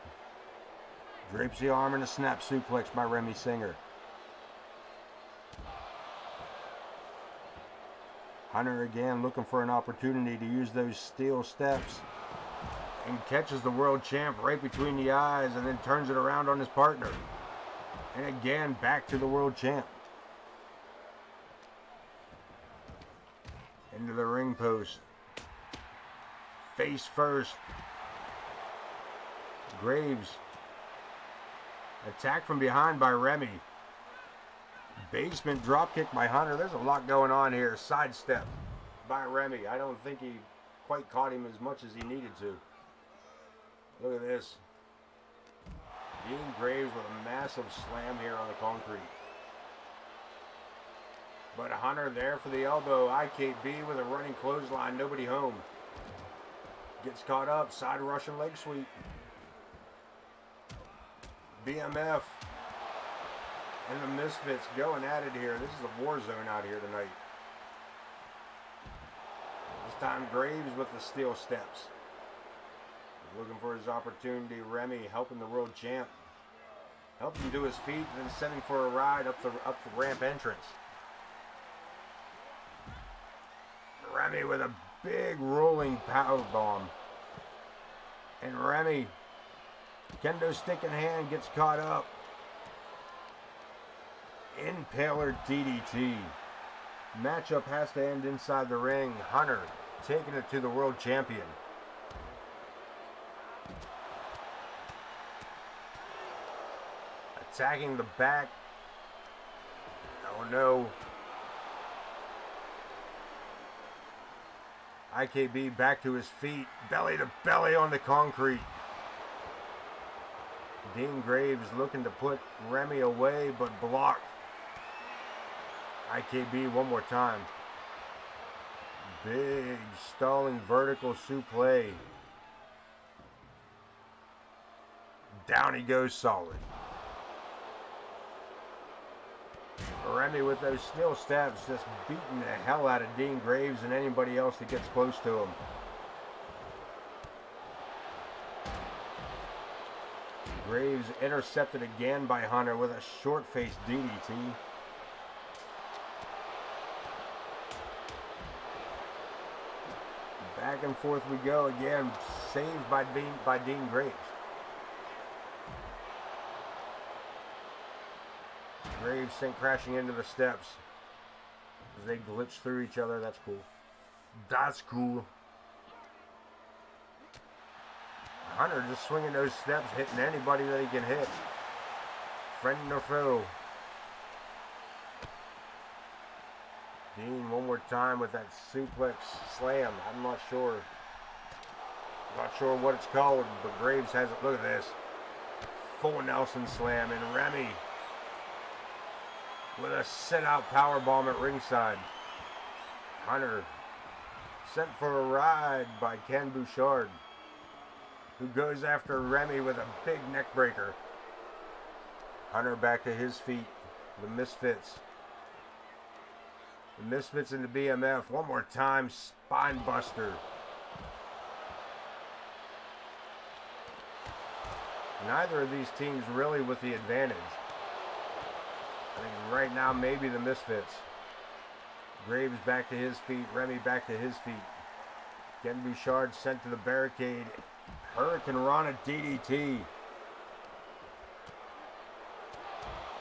Drapes the arm and a snap suplex by Remy Singer. Hunter again looking for an opportunity to use those steel steps and catches the world champ right between the eyes and then turns it around on his partner. And again back to the world champ. Into the ring post. Face first. Graves. Attack from behind by Remy. Basement dropkick by Hunter. There's a lot going on here. Sidestep by Remy. I don't think he quite caught him as much as he needed to. Look at this. Dean Graves with a massive slam here on the concrete. But Hunter there for the elbow. IKB with a running clothesline. Nobody home. Gets caught up. Side Russian leg sweep. BMF and the Misfits going at it here. This is a war zone out here tonight. This time Graves with the steel steps. Looking for his opportunity. Remy helping the world champ. Helping him to his feet and then sending for a ride up the ramp entrance. Remy with a big rolling power bomb. And Remy, kendo stick in hand, gets caught up. Impaler DDT. Matchup has to end inside the ring. Hunter taking it to the world champion. Attacking the back. Oh no. IKB back to his feet. Belly to belly on the concrete. Dean Graves looking to put Remy away, but blocked. IKB one more time. Big stalling vertical suplex. Down he goes solid. Remy with those steel steps just beating the hell out of Dean Graves and anybody else that gets close to him. Graves intercepted again by Hunter with a short-faced DDT. Back and forth we go again, saved by Dean Graves. Graves sent crashing into the steps as they glitch through each other. That's cool. That's cool. Hunter just swinging those steps, hitting anybody that he can hit. Friend or foe. Dean one more time with that suplex slam. I'm not sure. Not sure what it's called, but Graves has it. Look at this. Full Nelson slam, and Remy with a sit-out powerbomb at ringside. Hunter sent for a ride by Ken Bouchard, who goes after Remy with a big neck breaker. Hunter back to his feet. The Misfits. The Misfits into BMF. One more time. Spine buster. Neither of these teams really with the advantage. I think right now maybe the Misfits. Graves back to his feet. Remy back to his feet. Ken Bouchard sent to the barricade. Hurricane Rana DDT.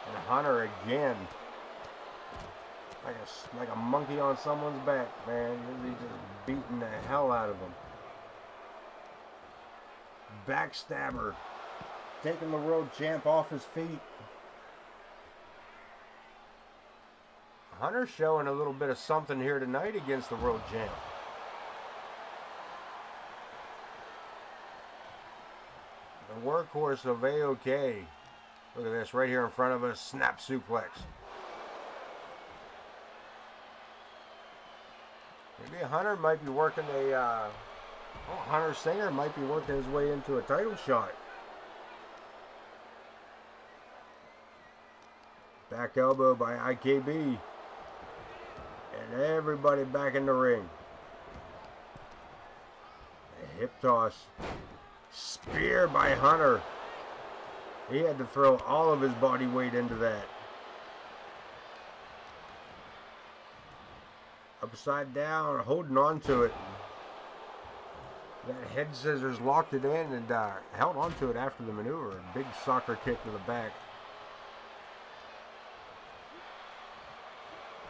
And Hunter again. Like a monkey on someone's back, man. He's just beating the hell out of him. Backstabber. Taking the world champ off his feet. Hunter showing a little bit of something here tonight against the world champ. The workhorse of AoK. Look at this right here in front of us. Snap suplex. Maybe Hunter might be working Hunter Singer might be working his way into a title shot. Back elbow by IKB. And everybody back in the ring. A hip toss. Spear by Hunter. He had to throw all of his body weight into that. Upside down, holding on to it. That head scissors locked it in and held on to it after the maneuver. A big soccer kick to the back.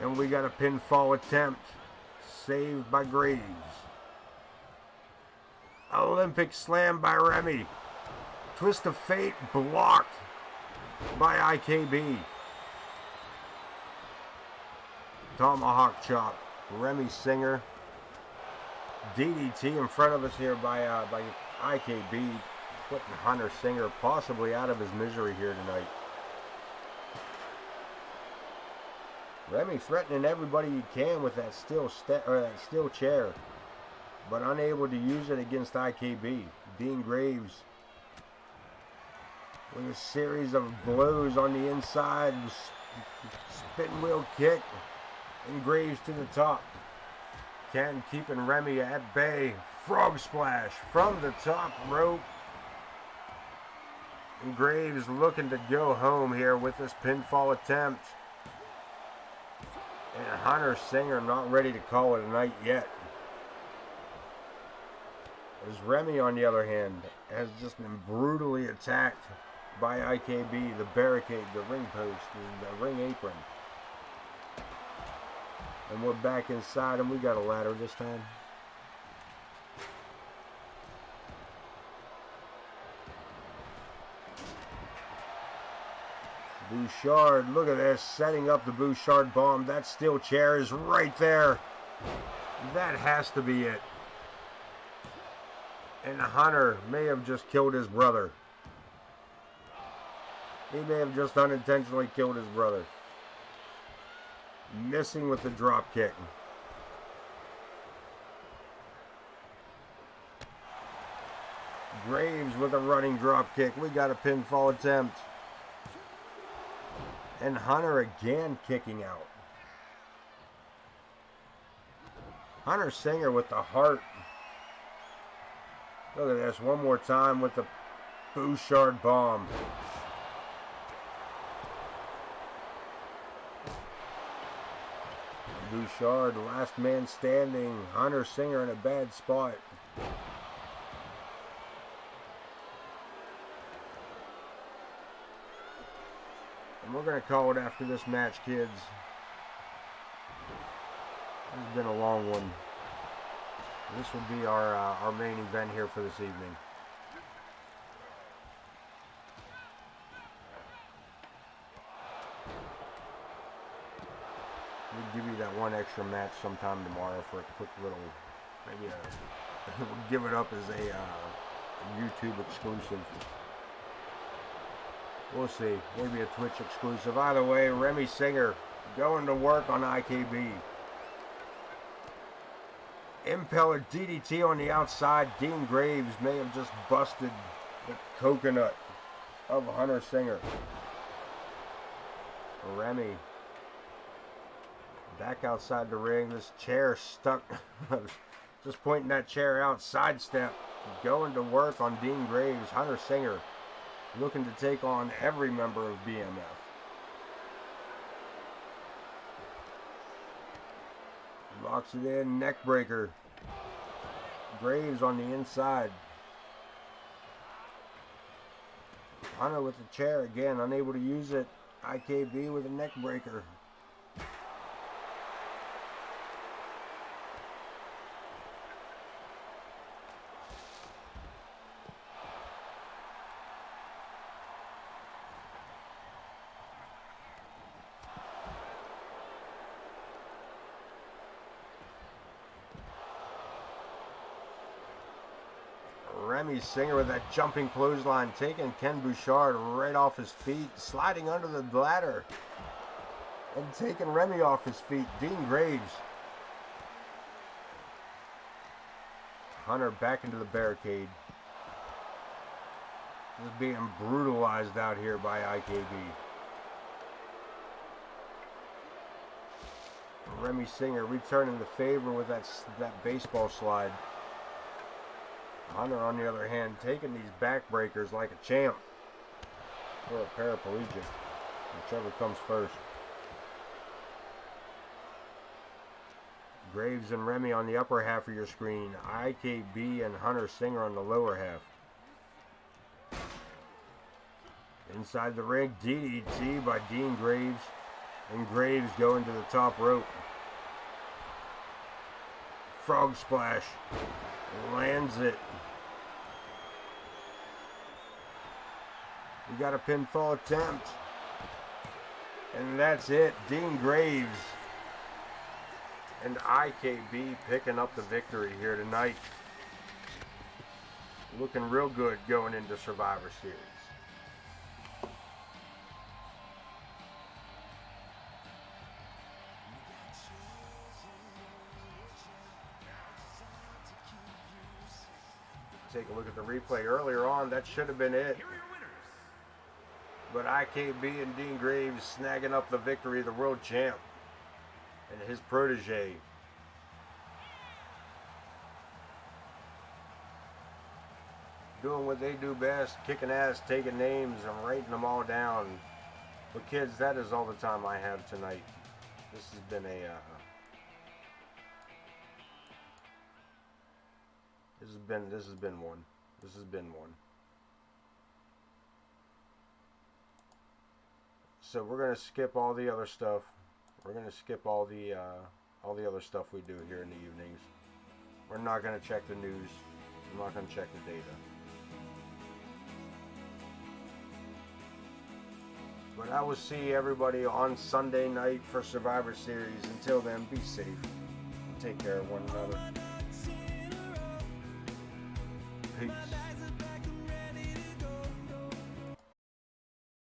And we got a pinfall attempt. Saved by Graves. Olympic slam by Remy. Twist of fate blocked by IKB. Tomahawk chop. Remy Singer. DDT in front of us here by IKB. Putting Hunter Singer possibly out of his misery here tonight. Remy threatening everybody he can with that steel chair, but unable to use it against IKB. Dean Graves with a series of blows on the inside, spin wheel kick, and Graves to the top. Ken keeping Remy at bay. Frog splash from the top rope. And Graves looking to go home here with this pinfall attempt. And Hunter Singer not ready to call it a night yet. As Remy, on the other hand, has just been brutally attacked by IKB, the barricade, the ring post, and the ring apron. And we're back inside, and we got a ladder this time. Bouchard, look at this, setting up the Bouchard bomb. That steel chair is right there. That has to be it. And Hunter may have just killed his brother. He may have just unintentionally killed his brother. Missing with the drop kick. Graves with a running drop kick. We got a pinfall attempt. And Hunter again kicking out. Hunter Singer with the heart. Look at this. One more time with the Bouchard bomb. Bouchard, last man standing. Hunter Singer in a bad spot. we're going to call it after this match, kids. It's been a long one. This will be our main event here for this evening. We'll give you that one extra match sometime tomorrow for a quick little, maybe we'll give it up as a YouTube exclusive. We'll see. Maybe a Twitch exclusive. Either way, Remy Singer going to work on IKB. Impeller DDT on the outside. Dean Graves may have just busted the coconut of Hunter Singer. Remy back outside the ring. This chair stuck. Just pointing that chair out. Sidestep. Going to work on Dean Graves. Hunter Singer looking to take on every member of BMF. Locks it in, neck breaker. Graves on the inside. Hunter with the chair again, unable to use it. IKB with a neck breaker. Remy Singer with that jumping clothesline, taking Ken Bouchard right off his feet, sliding under the ladder, and taking Remy off his feet. Dean Graves. Hunter back into the barricade. Just being brutalized out here by IKB. Remy Singer returning the favor with that baseball slide. Hunter, on the other hand, taking these backbreakers like a champ. Or a paraplegic. Whichever comes first. Graves and Remy on the upper half of your screen. IKB and Hunter Singer on the lower half. Inside the ring, DDT by Dean Graves. And Graves going to the top rope. Frog splash. Lands it. We got a pinfall attempt. And that's it. Dean Graves and IKB picking up the victory here tonight. Looking real good going into Survivor Series. Take a look at the replay earlier on. That should have been it. But IKB and Dean Graves snagging up the victory, the world champ and his protege. Doing what they do best, kicking ass, taking names, and writing them all down. But kids, that is all the time I have tonight. This has been a This has been one. So we're gonna skip all the other stuff. We're gonna skip all the other stuff we do here in the evenings. We're not gonna check the news. I'm not gonna check the data. But I will see everybody on Sunday night for Survivor Series. Until then, be safe. Take care of one another. Peace.